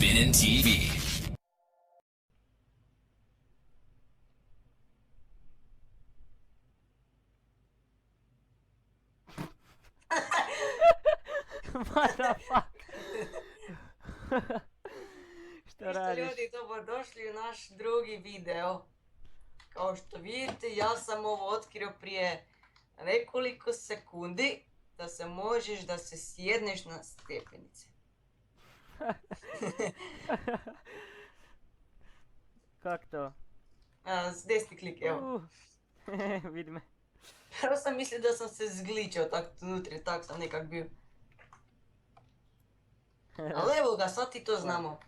Spinning TV. What the fuck? Šta Ništa radiš? ljudi, dobrodošli u naš drugi video. Kao što vidite, ja sam ovo otkrio prije nekoliko sekundi da se možeš da se sjedneš na stepenice. Kak to? S desni klik, evo. Vidi me. Prvo sam mislio da sam se zgličao tak unutra, tak sam nekak bio. Ali evo ga, sad ti to znamo.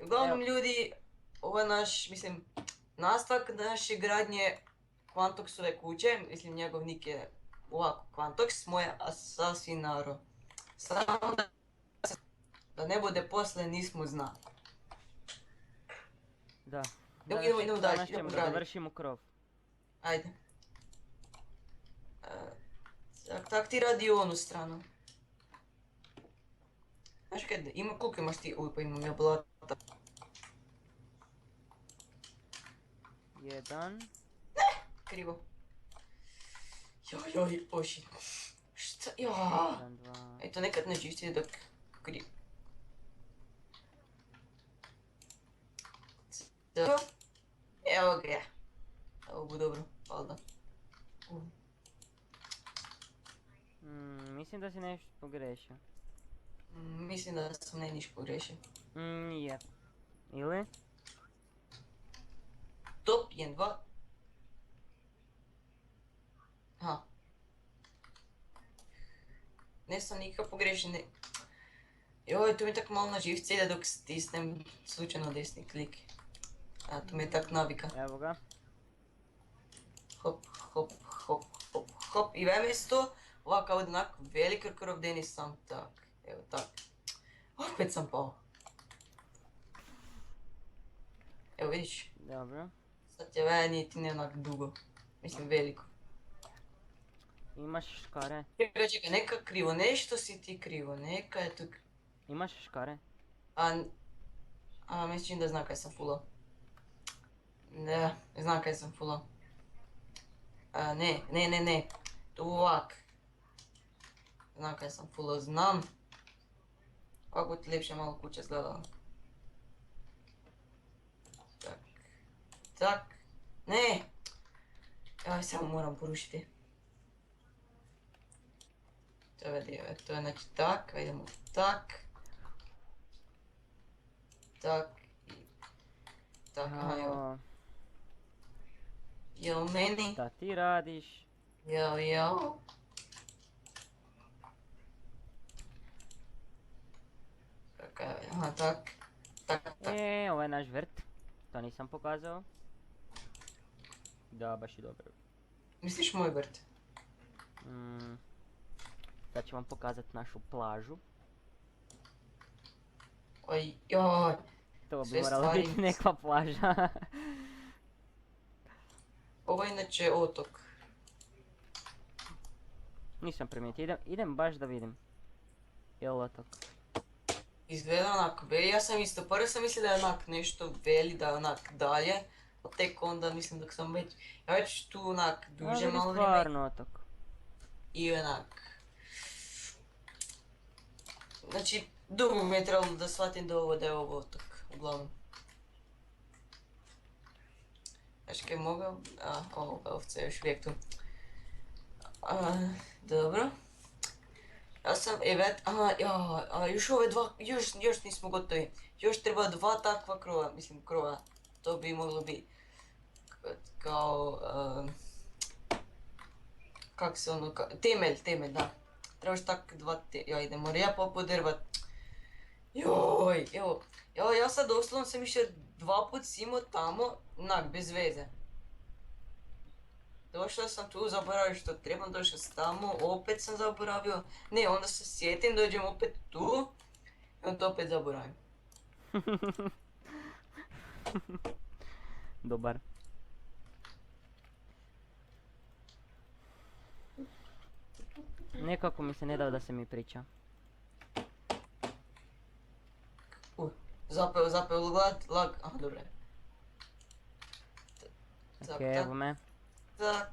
Uglavnom ljudi, ovo je naš, mislim, nastavak naše gradnje Quantoxove kuće. Mislim, njegov nik je ovako Quantox, moje Assassinaro. Samo da ne bude posle nismo znali. Da. Idemo dalje, Danas ćemo idemo da dalje. dovršimo krov. Ajde. Tak ti radi u onu stranu. Znaš kad ima, koliko imaš ti? Uj, pa imam ja blata. Jedan. Krivo. Joj, oši. Šta, joj. Jedan, dva. Eto, nekad ne čisti dok krivo. Dobro. Evo ga. Ovo bu dobro, valjda. Mislim da si nešto pogrešio. Mislim da sam ne niš pogrešio. Nije. Ili? Top 1, 2. Aha. Ne sam nikak pogrešio, ne. Joj, to mi tak malo na živce ide dok stisnem slučajno desni klik. A, to mi je tak navika. Evo ga. Hop, hop, hop, hop, hop. I vem je to ovako onak velik krov Denis sam tak. Evo tak. Opet sam pao. Evo vidiš, Dobro. sad je veni ti ne onak dugo. Mislim veliko. Imaš škare? Čekaj, neka krivo, nešto si ti krivo, neka je tu... Imaš škare? Mislim da znam kaj sam fulao. Ne, znam kaj sam fulao. Ne. Tu ovak. Znam kaj sam fulao, znam. Kako ti ljepše malo kuća izgledala. Tak. Ne! Aj, samo moram porušiti. To je znači tak, idemo tak. Tak i tak, aha, evo. Jel meni? Šta ti radiš? Jel. Aha, tak. Tak. Ovo je naš vrt. To nisam pokazao. Da, baš je dobro. Misliš moj vrt? Sad ću vam pokazat našu plažu. Joj. To bi Sve morala stvari- biti neka plaža. Ovo je inače otok. Nisam primijetio, idem baš da vidim. Jel otok? Izgleda onak veli, ja sam isto, prvo sam mislio da je onak nešto veli, da je onak dalje. A tek onda mislim dok sam ja već tu onak duže vidi malo vrijeme. stvarno otok. I onak. Znači, dugo mi je trebalo da shvatim da je ovo otok, uglavnom. Znači kaj mogao, ovce još uvijek tu. Dobro. Ja sam, još ove dva, još nismo gotovi. Još treba dva takva krova, to bi moglo biti. Kao, kak se ono, temelj, da. Trebaš tak dva idemo ja popodrvat. Joj, evo, ja sad doslovno sam išao 2 put simo tamo, onak, bez veze. Došao sam tu, zaboravio što trebam, došao sam tamo, opet sam zaboravio. Ne, onda se sjetim, dođem opet tu, i onda opet zaboravim. Dobar. Nekako mi se ne da se mi priča. Zapeo lag, aha, dobro je. Tak, Okej, evo me. tak.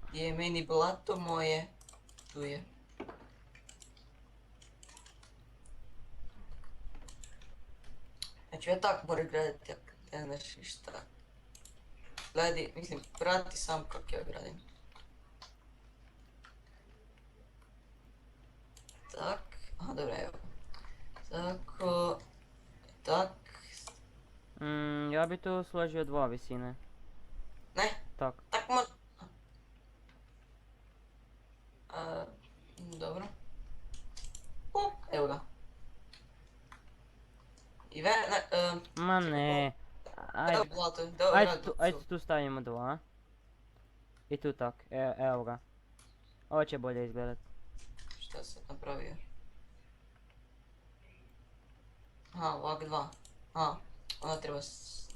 Gdje je meni blato moje? Tu je. Znači ja tako moram graditi, jak ne znaš ništa. Gledaj, mislim, prati sam kak ja gradim. Tak, aha, dobro, evo. Tako, tak, Ja bi tu složio dva visine. ne, Tak. tak mo... Dobro. Evo ga. I Ma ne. Ajde, blato, dobro, ajde tu stavimo dva. I tu tak, evo ga. Ovo će bolje izgledat. Šta sam napravio? Aha, ovak dva. Aha, ona treba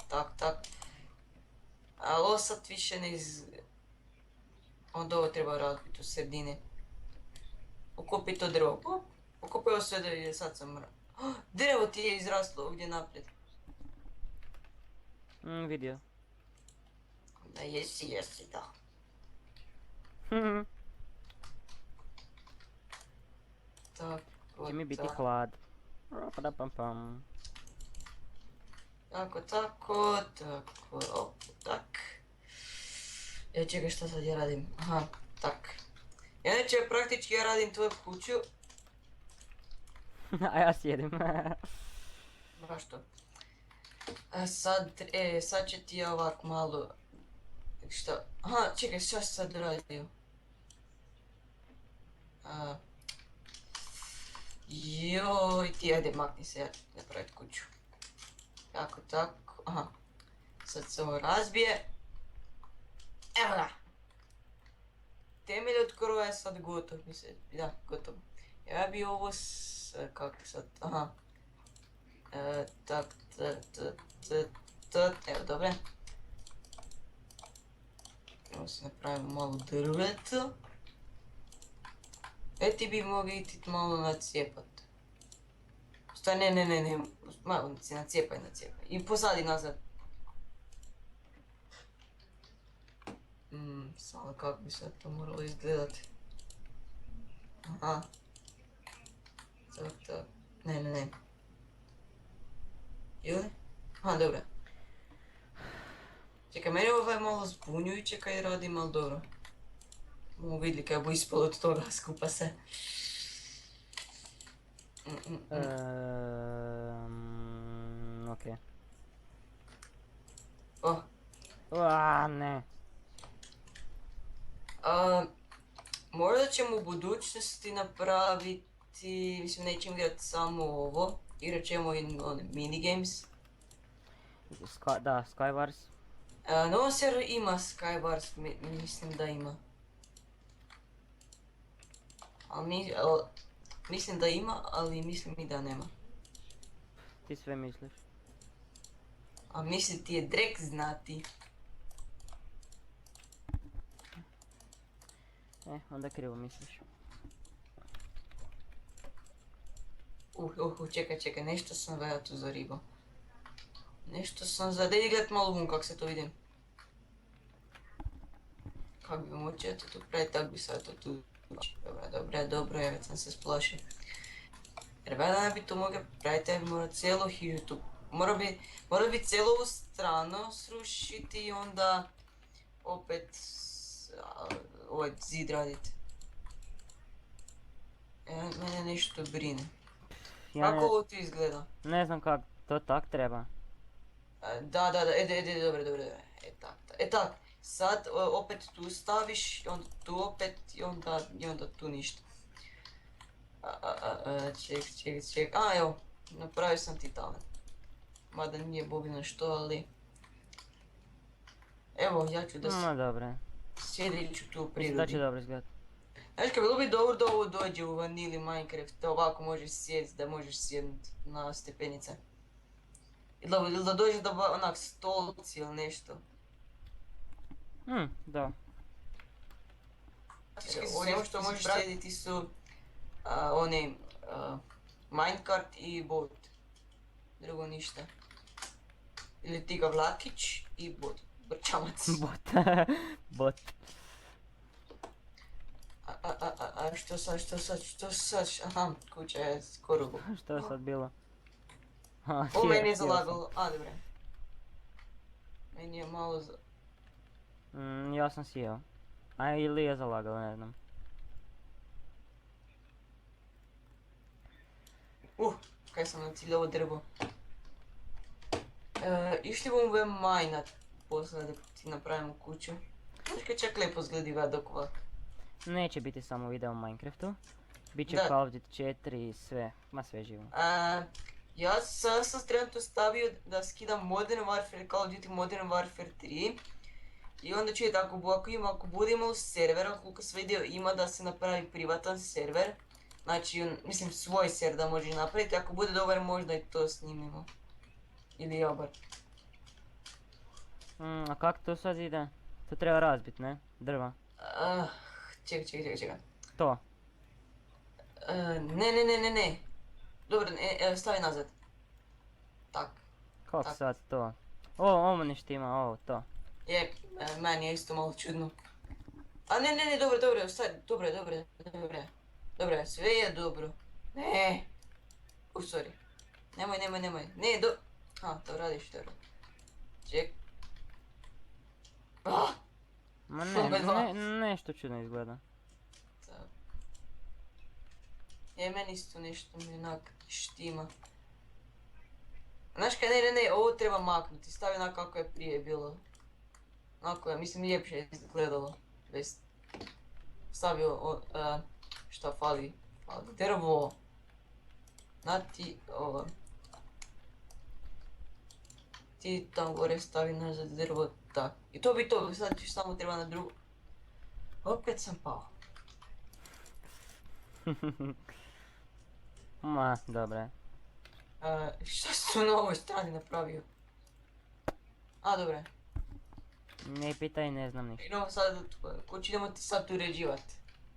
tak. Ali ovo sad više ne onda ovo treba razbiti u sredini. Ukupi to drvo. Ukupi ovo sve da sad sam drvo ti je izraslo ovdje naprijed. Vidio. Da jesi, da. Tako, Će mi biti tako. hlad. Pam. Tako, op, tak. Čekaj, šta sad ja radim? Aha, tak. Inače, praktički ja radim tvoju kuću. A ja sjedim. Baš to. Sad će ti ja ovak malo... Šta? Aha, čekaj, šta si sad radio? Joj, ti ajde makni se, ja ću napraviti kuću. Tako, aha. Sad se ovo razbije. Evo ga! Temelj od korova je sad gotov, mislim, da, gotovo. Ja bi ovo kako sad, aha. Evo, dobre. Evo se napravimo malo drveta. Ti bi mogli iti malo nacijepat. Šta, ne, malo si nacijepaj. I posadi nazad. Samo kako bi sad to moralo izgledati. Aha. Tak. Ne. Ili? Aha, dobro. Čekaj, meni ovo je malo zbunjujuće kaj radim, ali dobro. Mogu vidjeli kaj bo ispalo od toga skupa se. Okej. Ne. Možda ćemo u budućnosti napraviti, mislim nećemo igrati samo ovo, igrat ćemo i one minigames. Da, Skywars. Na ovom serveru ima Skywars, mislim da ima. Mislim da ima, ali mislim i da nema. Ti sve misliš. A mislim ti je Drek znati. Onda krivo misliš. Čekaj, nešto sam ja tu zaribao. Daj gledat malo vun kak se to vidim. Kak bi moći to tu praviti, tak bi sad to tu... Dobro, već sam se splašio. Jer da bi to mogao praviti, ja bi morao cijelu hižu tu... Morao bi cijelu ovu stranu srušiti i onda... opet... ovaj zid raditi. Mene nešto brine. Kako ovo tu izgleda? Ne znam kak, to tak treba. Da, dobro. Tak. Sad opet tu staviš, onda tu opet i onda tu ništa. Ček. Evo, napravio sam ti talent. Mada nije bogino što, ali... Evo, ja ću da se... Dobre. Sjedit ću tu u prirodi. Da će dobro izgledat. Znaš kad bilo bi dobro da ovo dođe u Vanili Minecraft, da ovako možeš sjedit, da možeš sjednut na stepenice. Ili da dođe da onak stolci ili nešto. Da. Ono što možeš sjediti su one minecart i boat. drugo ništa. Ili Tiga Vlakić i Brčamac. Bot. Bot. Što sad? Aha, kuća je skoro go. Što je sad bilo? Ha, O, meni je sjeo sam. zalagalo, a dobro. Meni je malo Ja sam sjeo. A ili je zalagalo, ne znam. kaj sam naciljao drvo. Išli bomo v Minat posle, da ti napravimo kuću. Znaš kaj čak lepo zglediva dok ovak. Neće biti samo video o Minecraftu. Biće Da. Call of Duty 4 i sve. Ma sve živo. Ja sam trenutno stavio da skidam Modern Warfare, Call of Duty Modern Warfare 3. I onda ću vidjeti ako bude imalo servera, koliko sam vidio ima da se napravi privatan server. Znači, mislim svoj server da može napraviti, ako bude dobar možda i to snimimo. Ili ja bar. A kako to sad ide? To treba razbit, ne? Drva. Čekaj. To. Ne. Dobro, stavi nazad. Tak. Kako Tak. sad to? Ovo ne štima, ovo, to. Je, meni je isto malo čudno. A ne, dobro, sve je dobro. Ne. Sorry. Nemoj. Ne, to radiš, dobro. Ček. Ma Opet dva. nešto čudno izgleda. Meni isto nešto mi onak štima. Znaš kaj, ne, ovo treba maknuti, stavi onak kako je prije bilo. Onako je, mislim, ljepše je izgledalo. Stavio, šta fali? Drvo. Ti, ovo. Ti tam gore stavi nazad drvo, tak. I to bi to, sad ću samo treba na drugu. Opet sam pao. Ma, dobro. Šta su na ovoj strani napravio? A, dobro. Ne pitaj, ne znam ništa. Idemo sad u kući, idemo ti sad uređivat.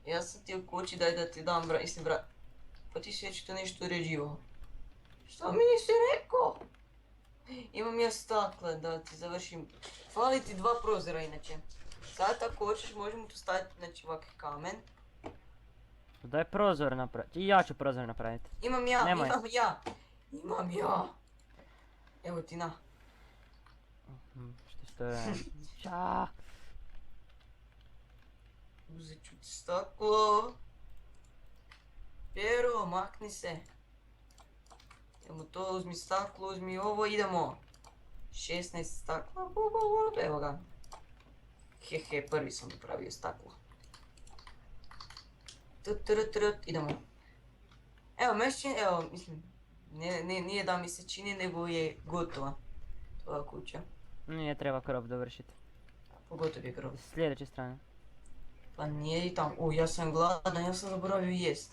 Ja sam ti u kući, daj da ti dam brat. Pa ti si već to nešto uređivao. Šta mi nisi rekao? Imam ja stakle da ti završim. Fali ti 2 prozora inače. Sad ako hoćeš možemo tu staviti, znači ovak kamen. Daj prozor napraviti. I ja ću prozor napraviti. Imam ja. Nemoj. Imam ja. Evo ti na. Što je? Ča. Uzet ću ti staklo. Pero, makni se. Idemo to, uzmi staklo, uzmi ovo, idemo. 16 stakla, evo ga. Hehe, prvi sam napravio staklo. Idemo. Evo, mislim, nije da mi se čini, nego je gotova. Tvoja kuća. Nije treba krov dovršiti. Pogotovo je krov. S sljedeće strane. Pa nije i tamo. Ja sam gladan, ja sam zaboravio jest.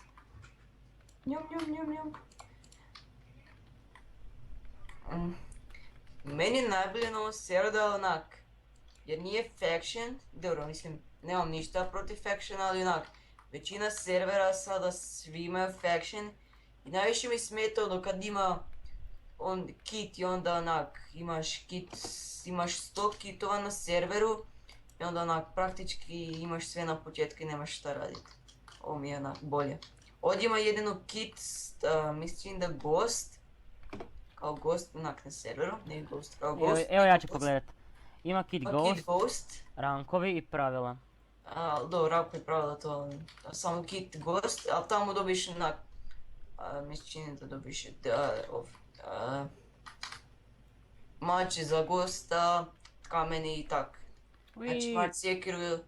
Njom. Meni je najbolje na ovom serveru da onak, jer nije faction, dobro mislim, nemam ništa protiv faction, ali onak, većina servera sada svi imaju faction i najviše mi smeta ono kad ima kit i onda onak, imaš 100 kitova na serveru i onda onak praktički imaš sve na početku i nemaš šta raditi. Ovo mi je onak bolje. Ovdje ima jedino kit, mislim da Ghost, kao Ghost onak na serveru, ne Ghost, kao Ghost. Evo ja ću pogledat. Ima kit Pa Ghost, kit Ghost, rankovi i pravila. dobro, ako je pravila to, samo kit Ghost, ali tamo dobiš onak, mislim da dobiš mače za Ghosta, kameni i tak. Znači imaš sjekiru,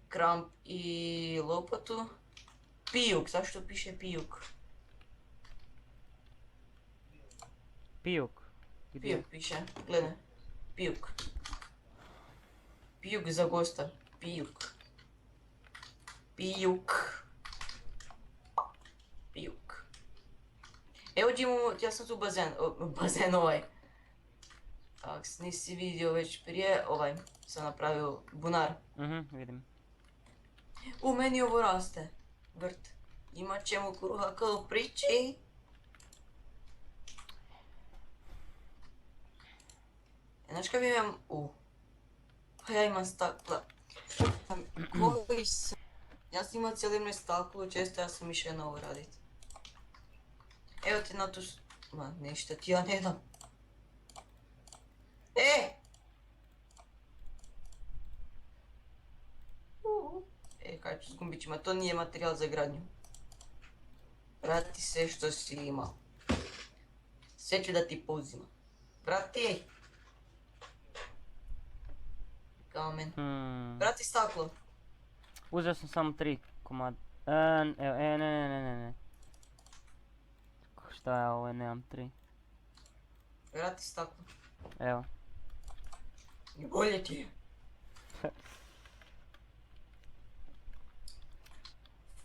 kramp i lopatu. Pijuk, zašto piše pijuk? Pijuk. Gdje? Pijuk piše, gledaj. Pijuk. Pijuk za Ghosta. Pijuk. Evo gdje imamo, ja sam tu bazen ovaj. Ak nisi vidio već prije, ovaj sam napravio bunar. Vidim. U meni ovo raste. Vrt. Imat ćemo kruha kao priči. Znaš kaj imam? Pa ja imam stakla. Koji sam... Ja sam imao cijeli imaj staklo, često ja sam išao na ovo radit. Evo ti na tu... Ma, ništa ti ja ne dam. Kaj ću s gumbićima, to nije materijal za gradnju. Vrati sve što si imao. Sve ću da ti pouzima. Vrati! Kamen. Vrati staklo. Uzeo sam samo 3 komada. Evo, ne. Šta je ovo, nemam 3. Vrati staklo. Evo. I bolje ti je.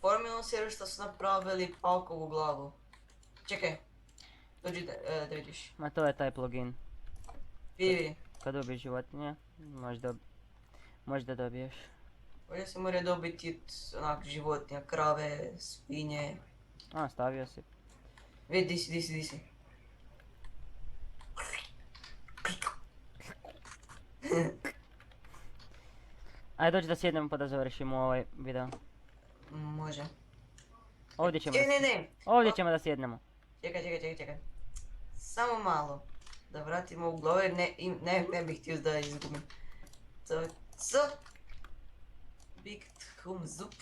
Formulom server što su napravili Paukovu glavu. Čekaj. Dođi da vidiš. Ma to je taj plugin. Vidi. Kad dobiješ životinje, možda dobiješ. Ovdje se mora dobiti onak životinja, krave, svinje. A, stavio si. Vidi, di si. Ajde dođi da sjednemo pa da završimo ovaj video. Može. Ovdje ćemo Ne. Ovdje ćemo da sjednemo. Čekaj. Samo malo. Da vratimo u glavu jer ne bih htio da izgubim. Co? Big thumbs up.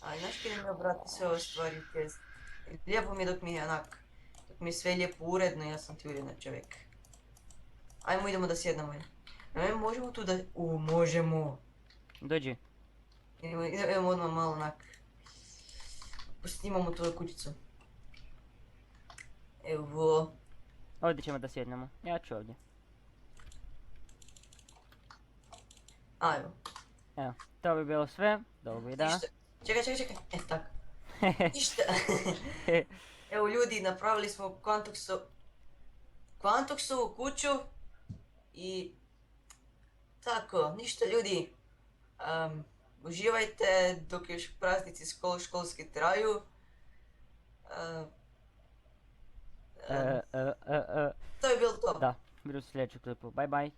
Ali znaš kada mi obrati sve ove stvari u test. Lijepo mi je dok mi je onak. Dok mi je sve lijepo uredno, ja sam ti uredan čovjek. Ajmo idemo da sjednemo. Možemo tu da... možemo. Dođi. Idemo odmah malo onak. Snimamo tu kućicu. Evo. Ovdje ćemo da sjednemo. Ja ću ovdje. Ajmo. Evo, to bi bilo sve do ovog videa. Ništa. Čekaj. Tak. Ništa. Evo ljudi, napravili smo Quantuxovu kuću. I... tako, ništa ljudi. Uživajte dok još praznici školski traju. To je bilo to. Da, bilo u sljedeću klipu. Bye bye.